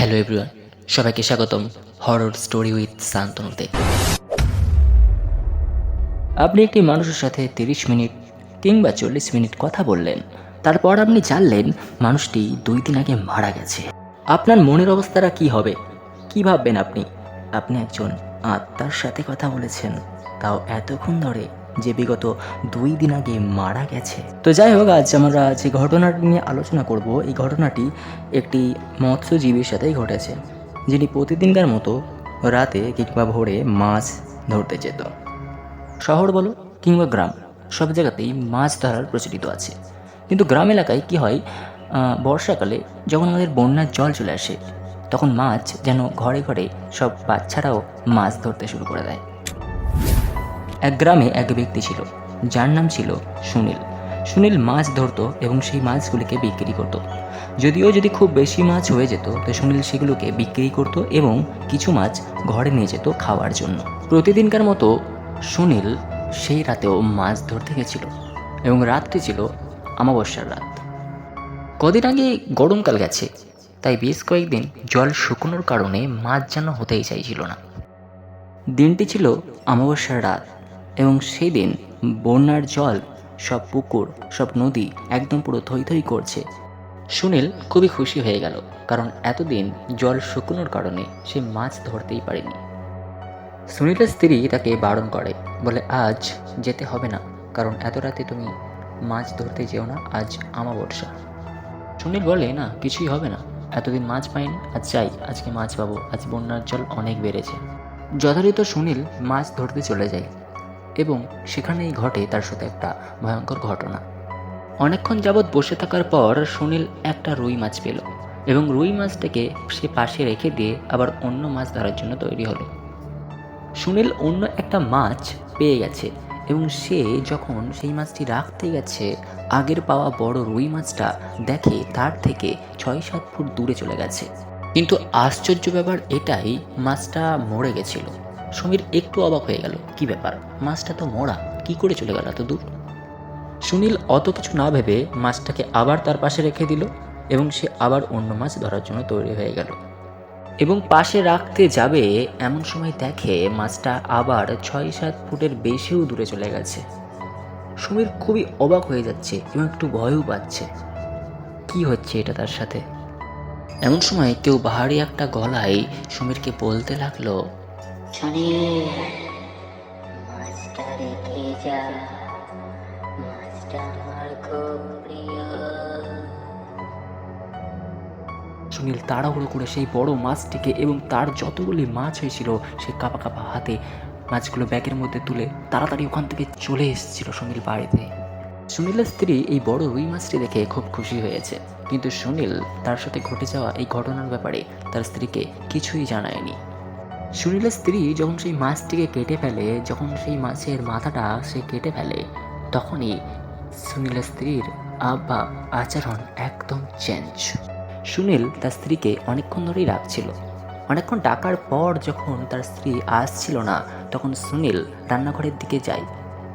Hello everyone, সবাইকে স্বাগতম horror story with শান্তনুতে। আপনি একটি মানুষের সাথে 30 মিনিট কিংবা 40 মিনিট কথা বললেন, তারপর আপনি জানলেন মানুষটি 2 দিন আগে মারা গেছে। আপনার মনের অবস্থাটা কি হবে? কি ভাববেন আপনি? আপনি একজন আত্মার সাথে কথা বলেছেন, তাও এতক্ষণ ধরে, যে বিগত 2 দিন আগে মারা গেছে। তো যাই হোক, আজ আমরা যে ঘটনাটি নিয়ে আলোচনা করব, এই ঘটনাটি একটি মৎস্যজীবীর সাথেই ঘটেছে, যিনি প্রতিদিনকার মতো রাতে কিংবা ভোরে মাছ ধরতে যেত। শহর বলো কিংবা গ্রাম, সব জায়গাতেই মাছ ধরার প্রচলিত আছে। কিন্তু গ্রাম এলাকায় কি হয়, বর্ষাকালে যখন আমাদের বন্যার জল চলে আসে, তখন মাছ যেন ঘরে ঘরে সব বাচ্চারাও মাছ ধরতে শুরু করে দেয়। এক গ্রামে এক ব্যক্তি ছিল, যার নাম ছিল সুনীল। সুনীল মাছ ধরতো এবং সেই মাছগুলিকে বিক্রি করত। যদি খুব বেশি মাছ হয়ে যেত, তো সুনীল সেগুলোকে বিক্রি করত এবং কিছু মাছ ঘরে নিয়ে যেত খাওয়ার জন্য। প্রতিদিনকার মতো সুনীল সেই রাতেও মাছ ধরতে গেছিল এবং রাতটি ছিল অমাবস্যার রাত। কদিন আগে গরমকাল গেছে, তাই বেশ কয়েকদিন জল শুকনোর কারণে মাছ যেন হতেই চাইছিল না। দিনটি ছিল অমাবস্যার রাত এবং সেই দিন বন্যার জল সব পুকুর, সব নদী একদম পুরো থই থই করছে। সুনীল খুবই খুশি হয়ে গেল, কারণ এতদিন জল শুকনোর কারণে সে মাছ ধরতেই পারেনি। সুনীলের স্ত্রী তাকে বারণ করে, বলে আজ যেতে হবে না, কারণ এত রাতে তুমি মাছ ধরতে যেও না, আজ অমাবস্যা। সুনীল বলে, না কিছুই হবে না, এতদিন মাছ পাইনি, আজ যাই, আজকে মাছ পাবো, আজ বন্যার জল অনেক বেড়েছে। যথারীত সুনীল মাছ ধরতে চলে যায় এবং সেখানেই ঘটে তার সাথে একটা ভয়ঙ্কর ঘটনা। অনেকক্ষণ যাবৎ বসে থাকার পর সুনীল একটা রুই মাছ পেল এবং রুই মাছটাকে সে পাশে রেখে দিয়ে আবার অন্য মাছ ধরার জন্য তৈরি হলো। সুনীল অন্য একটা মাছ পেয়ে গেছে এবং সে যখন সেই মাছটি রাখতে গেছে, আগের পাওয়া বড় রুই মাছটা দেখে তার থেকে 6-7 ফুট দূরে চলে গেছে। কিন্তু আশ্চর্য ব্যাপার এটাই, মাছটা মরে গেছিল। সমীর একটু অবাক হয়ে গেল, কি ব্যাপার, মাছটা তো মরা, কি করে চলে গেল এত দূর? সুনীল অত কিছু না ভেবে মাছটাকে আবার তার পাশে রেখে দিল এবং সে আবার অন্য মাছ ধরার জন্য তৈরি হয়ে গেল এবং পাশে রাখতে যাবে এমন সময় দেখে মাছটা আবার 6-7 ফুটের বেশিও দূরে চলে গেছে। সমীর খুবই অবাক হয়ে যাচ্ছে এবং একটু ভয়ও পাচ্ছে, কি হচ্ছে এটা তার সাথে। এমন সময় কেউ বাহারি একটা গলায় সমীরকে বলতে লাগলো, সুনীল, মাছটা রেখে যা, মাছটা আমার খুব প্রিয়। সুনীল তাড়াহুড়ো করে সেই বড় মাছটিকে এবং তার যতগুলি মাছ হয়েছিল সে কাঁপা কাঁপা হাতে মাছগুলো ব্যাগের মধ্যে তুলে তাড়াতাড়ি ওখান থেকে চলে এসেছিল সুনীল বাড়িতে। সুনীলের স্ত্রী এই বড় রুই মাছটি দেখে খুব খুশি হয়েছে, কিন্তু সুনীল তার সাথে ঘটে যাওয়া এই ঘটনার ব্যাপারে তার স্ত্রীকে কিছুই জানায়নি। সুনীলের স্ত্রী যখন সেই মাছটিকে কেটে ফেলে, যখন সেই মাছের মাথাটা সে কেটে ফেলে, তখনই সুনীলের স্ত্রীর আবভাব আচরণ একদম চেঞ্জ। সুনীল তার স্ত্রীকে অনেকক্ষণ ধরেই রাখছিল। অনেকক্ষণ ডাকার পর যখন তার স্ত্রী আসছিল না, তখন সুনীল রান্নাঘরের দিকে যায়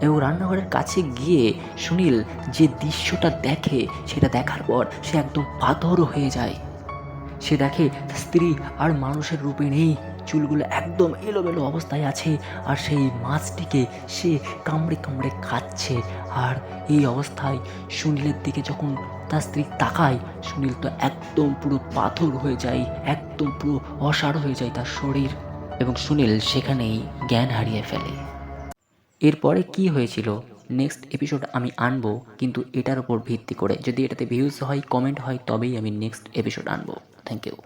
এবং রান্নাঘরের কাছে গিয়ে সুনীল যে দৃশ্যটা দেখে, সেটা দেখার পর সে একদম পাথর হয়ে যায়। সে দেখে তার স্ত্রী আর মানুষের রূপে নেই, চুলগুলো একদম এলোমেলো অবস্থায় আছে আর সেই মাছটিকে সে কামড়ে কামড়ে খাচ্ছে। আর এই অবস্থায় সুনীলের দিকে যখন তার স্ত্রী তাকায়, সুনীল তো একদম পুরো পাথর হয়ে যায়, একদম পুরো অসাড় হয়ে যায় তার শরীর এবং সুনীল সেখানেই জ্ঞান হারিয়ে ফেলে। এরপরে কি হয়েছিল নেক্সট এপিসোড আমি আনবো, কিন্তু এটার উপর ভিত্তি করে যদি এটাতে ভিউজ হয়, কমেন্ট হয়, তবেই আমি নেক্সট এপিসোড আনবো। Thank you.